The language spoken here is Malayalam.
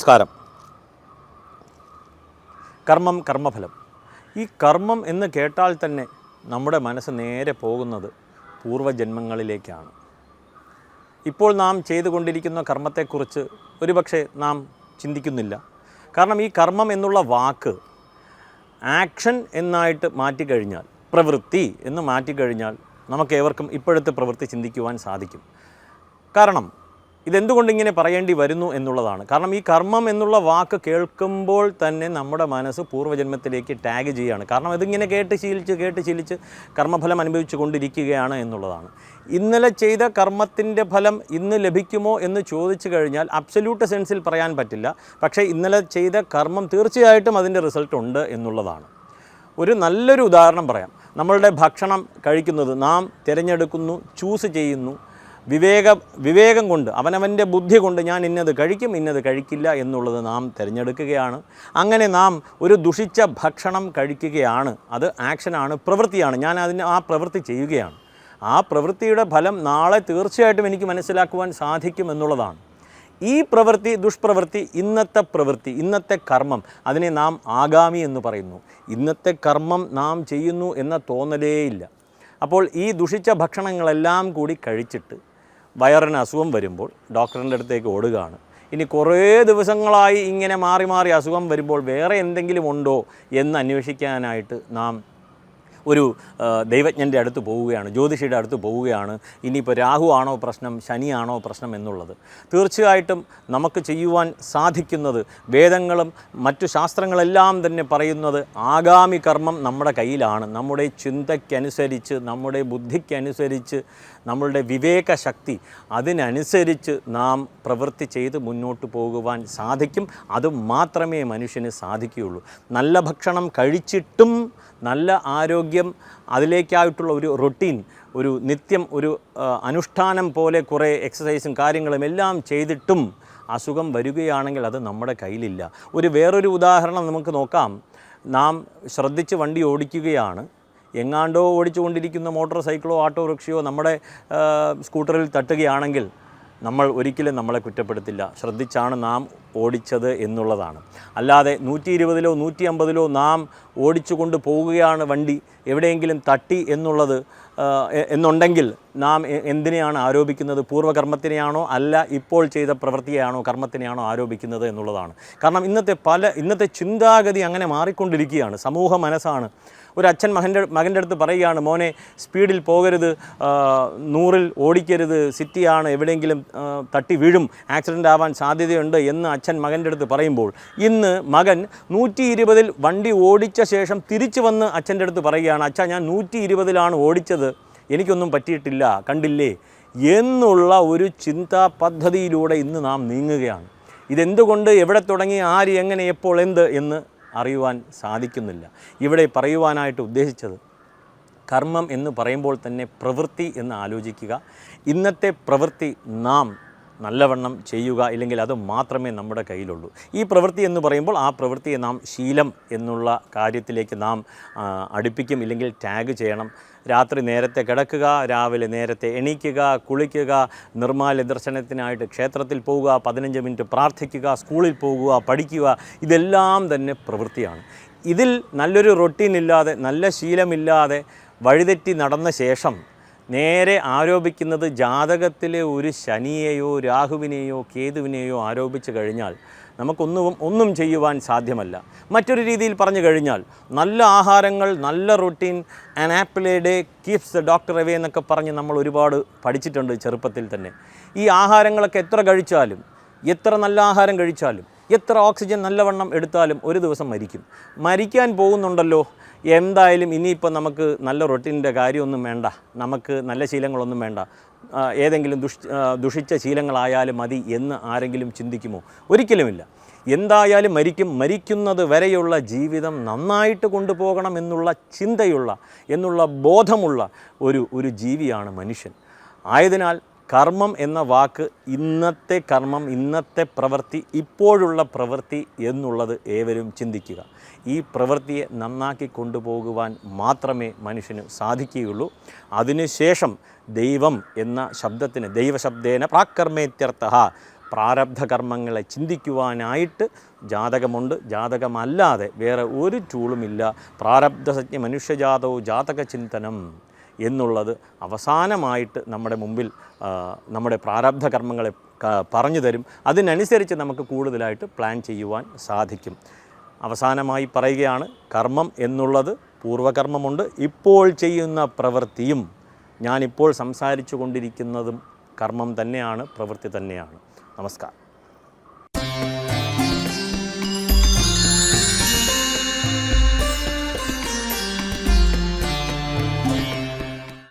നമസ്കാരം. കർമ്മം, കർമ്മഫലം. ഈ കർമ്മം എന്ന് കേട്ടാൽ തന്നെ നമ്മുടെ മനസ്സ് നേരെ പോകുന്നത് പൂർവ്വജന്മങ്ങളിലേക്കാണ്. ഇപ്പോൾ നാം ചെയ്തുകൊണ്ടിരിക്കുന്ന കർമ്മത്തെക്കുറിച്ച് ഒരുപക്ഷെ നാം ചിന്തിക്കുന്നില്ല. കാരണം ഈ കർമ്മം എന്നുള്ള വാക്ക് ആക്ഷൻ എന്നായിട്ട് മാറ്റിക്കഴിഞ്ഞാൽ, പ്രവൃത്തി എന്ന് മാറ്റിക്കഴിഞ്ഞാൽ നമുക്കേവർക്കും ഇപ്പോഴത്തെ പ്രവൃത്തി ചിന്തിക്കുവാൻ സാധിക്കും. കാരണം ഇതെന്തുകൊണ്ടിങ്ങനെ പറയേണ്ടി വരുന്നു എന്നുള്ളതാണ്. കാരണം ഈ കർമ്മം എന്നുള്ള വാക്ക് കേൾക്കുമ്പോൾ തന്നെ നമ്മുടെ മനസ്സ് പൂർവ്വജന്മത്തിലേക്ക് ടാഗ് ചെയ്യുകയാണ്. കാരണം ഇതിങ്ങനെ കേട്ട് ശീലിച്ച് കർമ്മഫലം അനുഭവിച്ചു കൊണ്ടിരിക്കുകയാണ് എന്നുള്ളതാണ്. ഇന്നലെ ചെയ്ത കർമ്മത്തിൻ്റെ ഫലം ഇന്ന് ലഭിക്കുമോ എന്ന് ചോദിച്ചു കഴിഞ്ഞാൽ അബ്സല്യൂട്ട് സെൻസിൽ പറയാൻ പറ്റില്ല. പക്ഷേ ഇന്നലെ ചെയ്ത കർമ്മം തീർച്ചയായിട്ടും അതിൻ്റെ റിസൾട്ട് ഉണ്ട് എന്നുള്ളതാണ്. ഒരു നല്ലൊരു ഉദാഹരണം പറയാം. നമ്മളുടെ ഭക്ഷണം കഴിക്കുന്നത് നാം തിരഞ്ഞെടുക്കുന്നു, ചൂസ് ചെയ്യുന്നു. വിവേകം കൊണ്ട്, അവനവൻ്റെ ബുദ്ധി കൊണ്ട് ഞാൻ ഇന്നത് കഴിക്കും, ഇന്നത് കഴിക്കില്ല എന്നുള്ളത് നാം തിരഞ്ഞെടുക്കുകയാണ്. അങ്ങനെ നാം ഒരു ദുഷിച്ച ഭക്ഷണം കഴിക്കുകയാണ്. അത് ആക്ഷനാണ്, പ്രവൃത്തിയാണ്. ഞാൻ ആ പ്രവൃത്തി ചെയ്യുകയാണ്. ആ പ്രവൃത്തിയുടെ ഫലം നാളെ തീർച്ചയായിട്ടും എനിക്ക് മനസ്സിലാക്കുവാൻ സാധിക്കും എന്നുള്ളതാണ്. ഈ പ്രവൃത്തി, ദുഷ്പ്രവൃത്തി, ഇന്നത്തെ കർമ്മം, അതിനെ നാം ആഗാമി എന്ന് പറയുന്നു. ഇന്നത്തെ കർമ്മം നാം ചെയ്യുന്നു എന്ന തോന്നലേയില്ല. അപ്പോൾ ഈ ദുഷിച്ച ഭക്ഷണങ്ങളെല്ലാം കൂടി കഴിച്ചിട്ട് വയറിന് അസുഖം വരുമ്പോൾ ഡോക്ടറിൻ്റെ അടുത്തേക്ക് ഓടുകയാണ്. ഇനി കുറേ ദിവസങ്ങളായി ഇങ്ങനെ മാറി മാറി അസുഖം വരുമ്പോൾ വേറെ എന്തെങ്കിലും ഉണ്ടോ എന്ന് അന്വേഷിക്കാനായിട്ട് നാം ഒരു ദൈവജ്ഞൻ്റെ അടുത്ത് പോവുകയാണ്, ജ്യോതിഷിയുടെ അടുത്ത് പോവുകയാണ്. ഇനിയിപ്പോൾ രാഹു ആണോ പ്രശ്നം, ശനിയാണോ പ്രശ്നം എന്നുള്ളത്. തീർച്ചയായിട്ടും നമുക്ക് ചെയ്യുവാൻ സാധിക്കുന്നത്, വേദങ്ങളും മറ്റു ശാസ്ത്രങ്ങളെല്ലാം തന്നെ പറയുന്നത്, ആഗാമി കർമ്മം നമ്മുടെ കയ്യിലാണ്. നമ്മുടെ ചിന്തയ്ക്കനുസരിച്ച്, നമ്മുടെ ബുദ്ധിക്കനുസരിച്ച്, നമ്മളുടെ വിവേകശക്തി അതിനനുസരിച്ച് നാം പ്രവൃത്തി ചെയ്ത് മുന്നോട്ട് പോകുവാൻ സാധിക്കും. അത് മാത്രമേ മനുഷ്യന് സാധിക്കുകയുള്ളൂ. നല്ല ഭക്ഷണം കഴിച്ചിട്ടും നല്ല ആരോഗ്യം, അതിലേക്കായിട്ടുള്ള ഒരു റൊട്ടീൻ, ഒരു നിത്യം ഒരു അനുഷ്ഠാനം പോലെ കുറേ എക്സസൈസും കാര്യങ്ങളും എല്ലാം ചെയ്തിട്ടും അസുഖം വരികയാണെങ്കിൽ അത് നമ്മുടെ കയ്യിലില്ല. വേറൊരു ഉദാഹരണം നമുക്ക് നോക്കാം. നാം ശ്രദ്ധിച്ച് വണ്ടി ഓടിക്കുകയാണ്. എങ്ങാണ്ടോ ഓടിച്ചുകൊണ്ടിരിക്കുന്ന മോട്ടോർ സൈക്കിളോ ഓട്ടോ റിക്ഷയോ നമ്മുടെ സ്കൂട്ടറിൽ തട്ടുകയാണെങ്കിൽ നമ്മൾ ഒരിക്കലും നമ്മളെ കുറ്റപ്പെടുത്തില്ല. ശ്രദ്ധിച്ചാണ് നാം ഓടിച്ചത് എന്നുള്ളതാണ്. അല്ലാതെ 120-ലോ 150-ലോ നാം ഓടിച്ചു കൊണ്ട് പോവുകയാണ്, വണ്ടി എവിടെയെങ്കിലും തട്ടി എന്നുണ്ടെങ്കിൽ നാം എന്തിനെയാണ് ആരോപിക്കുന്നത്? പൂർവ്വകർമ്മത്തിനെയാണോ അല്ല ഇപ്പോൾ ചെയ്ത പ്രവൃത്തിയെയാണോ, കർമ്മത്തിനെയാണോ ആരോപിക്കുന്നത് എന്നുള്ളതാണ്. കാരണം ഇന്നത്തെ ചിന്താഗതി അങ്ങനെ മാറിക്കൊണ്ടിരിക്കുകയാണ്. സമൂഹ മനസ്സാണ്. ഒരു അച്ഛൻ മകൻ്റെ അടുത്ത് പറയുകയാണ്, മോനെ സ്പീഡിൽ പോകരുത്, 100-ൽ ഓടിക്കരുത്, സിറ്റിയാണ്, എവിടെയെങ്കിലും തട്ടി വീഴും, ആക്സിഡൻ്റ് ആവാൻ സാധ്യതയുണ്ട് എന്ന് അച്ഛൻ മകൻ്റെ അടുത്ത് പറയുമ്പോൾ, ഇന്ന് മകൻ 120-ൽ വണ്ടി ഓടിച്ച ശേഷം തിരിച്ചു വന്ന് അച്ഛൻ്റെ അടുത്ത് പറയുകയാണ്, അച്ഛാ ഞാൻ 120-ലാണ് ഓടിച്ചത്, എനിക്കൊന്നും പറ്റിയിട്ടില്ല, കണ്ടില്ലേ എന്നുള്ള ഒരു ചിന്താ പദ്ധതിയിലൂടെ ഇന്ന് നാം നീങ്ങുകയാണ്. ഇതെന്തുകൊണ്ട്, എവിടെ തുടങ്ങി, ആര്, എങ്ങനെ, എപ്പോൾ, എന്ത് എന്ന് അറിയുവാൻ സാധിക്കുന്നില്ല. ഇവിടെ പറയുവാനായിട്ട് ഉദ്ദേശിച്ചത്, കർമ്മം എന്ന് പറയുമ്പോൾ തന്നെ പ്രവൃത്തി എന്ന് ആലോചിക്കുക. ഇന്നത്തെ പ്രവൃത്തി നാം നല്ലവണ്ണം ചെയ്യുക, ഇല്ലെങ്കിൽ അത് മാത്രമേ നമ്മുടെ കയ്യിലുള്ളൂ. ഈ പ്രവൃത്തി എന്ന് പറയുമ്പോൾ ആ പ്രവൃത്തിയെ നാം ശീലം എന്നുള്ള കാര്യത്തിലേക്ക് നാം അടുപ്പിക്കും, ഇല്ലെങ്കിൽ ടാഗ് ചെയ്യണം. രാത്രി നേരത്തെ കിടക്കുക, രാവിലെ നേരത്തെ എണീക്കുക, കുളിക്കുക, നിർമ്മാല്യ ദർശനത്തിനായിട്ട് ക്ഷേത്രത്തിൽ പോവുക, 15 മിനിറ്റ് പ്രാർത്ഥിക്കുക, സ്കൂളിൽ പോകുക, പഠിക്കുക, ഇതെല്ലാം തന്നെ പ്രവൃത്തിയാണ്. ഇതിൽ നല്ലൊരു റൊട്ടീൻ ഇല്ലാതെ, നല്ല ശീലമില്ലാതെ വഴിതെറ്റി നടന്ന ശേഷം നേരെ ആരോപിക്കുന്നത് ജാതകത്തിലെ ഒരു ശനിയെയോ രാഹുവിനെയോ കേതുവിനെയോ ആരോപിച്ചു കഴിഞ്ഞാൽ നമുക്കൊന്നും ചെയ്യുവാൻ സാധ്യമല്ല. മറ്റൊരു രീതിയിൽ പറഞ്ഞു കഴിഞ്ഞാൽ, നല്ല ആഹാരങ്ങൾ, നല്ല routine, an apple A day keeps the doctor away എന്നൊക്കെ പറഞ്ഞ് നമ്മൾ ഒരുപാട് പഠിച്ചിട്ടുണ്ട് ചെറുപ്പത്തിൽ തന്നെ. ഈ ആഹാരങ്ങളൊക്കെ എത്ര കഴിച്ചാലും, എത്ര നല്ല ആഹാരം കഴിച്ചാലും, എത്ര ഓക്സിജൻ നല്ലവണ്ണം എടുത്താലും ഒരു ദിവസം മരിക്കാൻ പോകുന്നുണ്ടല്ലോ. എന്തായാലും ഇനിയിപ്പോൾ നമുക്ക് നല്ല റൊട്ടീനിൻ്റെ കാര്യമൊന്നും വേണ്ട, നമുക്ക് നല്ല ശീലങ്ങളൊന്നും വേണ്ട, ഏതെങ്കിലും ദുഷിച്ച ശീലങ്ങളായാലും മതി എന്ന് ആരെങ്കിലും ചിന്തിക്കുമോ? ഒരിക്കലുമില്ല. എന്തായാലും മരിക്കുന്നത് വരെയുള്ള ജീവിതം നന്നായിട്ട് കൊണ്ടുപോകണം എന്നുള്ള ചിന്തയുള്ള, ബോധമുള്ള ഒരു ജീവിയാണ് മനുഷ്യൻ. ആയതിനാൽ കർമ്മം എന്ന വാക്ക്, ഇന്നത്തെ കർമ്മം, ഇന്നത്തെ പ്രവൃത്തി, ഇപ്പോഴുള്ള പ്രവൃത്തി എന്നുള്ളത് ഏവരും ചിന്തിക്കുക. ഈ പ്രവൃത്തിയെ നന്നാക്കി കൊണ്ടുപോകുവാൻ മാത്രമേ മനുഷ്യന് സാധിക്കുകയുള്ളൂ. അതിനുശേഷം ദൈവം എന്ന ശബ്ദത്തിന്, ദൈവശബ്ദേന പ്രാകർമ്മേത്യർത്ഥ, പ്രാരബ്ധ കർമ്മങ്ങളെ ചിന്തിക്കുവാനായിട്ട് ജാതകമുണ്ട്. ജാതകമല്ലാതെ വേറെ ഒരു ടൂളുമില്ല. പ്രാരബ്ധസജ്ഞ മനുഷ്യജാതോ ജാതക ചിന്തനം എന്നുള്ളത് അവസാനമായിട്ട് നമ്മുടെ മുമ്പിൽ നമ്മുടെ പ്രാരബ്ധ കർമ്മങ്ങളെ പറഞ്ഞു തരും. അതിനനുസരിച്ച് നമുക്ക് കൂടുതലായിട്ട് പ്ലാൻ ചെയ്യുവാൻ സാധിക്കും. അവസാനമായി പറയുകയാണ്, കർമ്മം എന്നുള്ളത് പൂർവകർമ്മമുണ്ട്. ഇപ്പോൾ ചെയ്യുന്ന പ്രവൃത്തിയും ഞാനിപ്പോൾ സംസാരിച്ചു കൊണ്ടിരിക്കുന്നതും കർമ്മം തന്നെയാണ്, പ്രവൃത്തി തന്നെയാണ്. നമസ്കാരം.